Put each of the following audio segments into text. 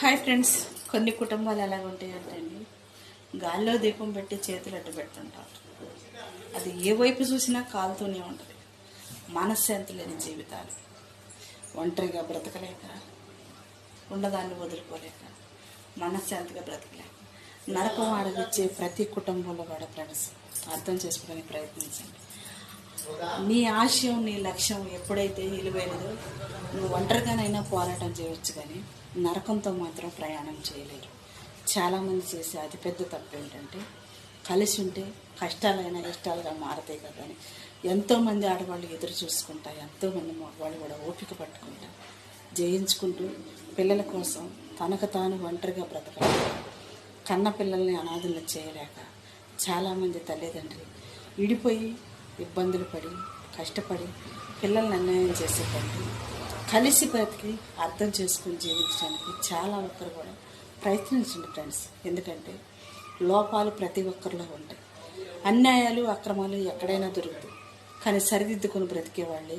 Hi friends, కొన్ని కుటుంబాలు ఎలాగ ఉంటాయంటే అండి, గాల్లో దీపం పెట్టి చేతులు అడ్డు పెడుతుంటారు. అది ఏ వైపు చూసినా కాలుతూనే ఉంటుంది. మనశ్శాంతి లేని జీవితాలు, ఒంటరిగా బ్రతకలేక, ఉన్నదాన్ని వదులుకోలేక, మనశ్శాంతిగా బ్రతకలేక నరకం ఆడవిచ్చే ప్రతి కుటుంబంలో కూడా ఫ్రెండ్స్ అర్థం చేసుకోవడానికి ప్రయత్నించండి. నీ ఆశయం, నీ లక్ష్యం ఎప్పుడైతే నిలువైనదో నువ్వు ఒంటరిగానైనా పోరాటం చేయవచ్చు, కానీ నరకంతో మాత్రం ప్రయాణం చేయలేరు. చాలామంది చేసే అతిపెద్ద తప్పు ఏంటంటే, కలిసి ఉంటే కష్టాలైనా ఇష్టాలుగా మారతాయి కదా అని ఎంతోమంది ఆడవాళ్ళు ఎదురు చూసుకుంటా, ఎంతోమంది మగవాళ్ళు కూడా ఓపిక పట్టుకుంటా జయించుకుంటూ పిల్లల కోసం తనకు తాను ఒంటరిగా బ్రతకలేక, కన్న పిల్లల్ని అనాథులను చేయలేక చాలామంది తల్లిదండ్రులు విడిపోయి ఇబ్బందులు పడి కష్టపడి పిల్లల్ని అన్యాయం చేసేటట్టు కలిసి బ్రతికి అర్థం చేసుకుని జీవించడానికి చాలా ఒక్కరు కూడా ప్రయత్నించండి ఫ్రెండ్స్. ఎందుకంటే లోపాలు ప్రతి ఒక్కరిలో ఉంటాయి. అన్యాయాలు అక్రమాలు ఎక్కడైనా దొరుకుతాయి, కానీ సరిదిద్దుకుని బ్రతికే వాళ్ళే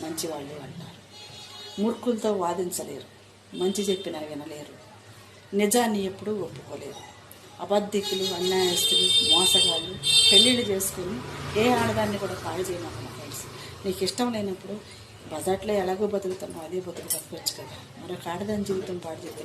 మంచివాళ్ళే అంటారు. మూర్ఖులతో వాదించలేరు, మంచి చెప్పినా వినలేరు, నిజాన్ని ఎప్పుడూ ఒప్పుకోలేరు. అబద్ధికులు, అన్యాయస్తులు, మోసగాళ్ళు పెళ్ళిళ్ళు చేసుకుని ఏ ఆడదాన్ని కూడా పాడు చేయమన్నా ఫ్రెండ్స్. నీకు ఇష్టం లేనప్పుడు బజాట్లో ఎలాగో బతుకుతామో అదే బతుకు బతకొచ్చు కదా. మరొక ఆడదాని జీవితం పాడు చేస్తే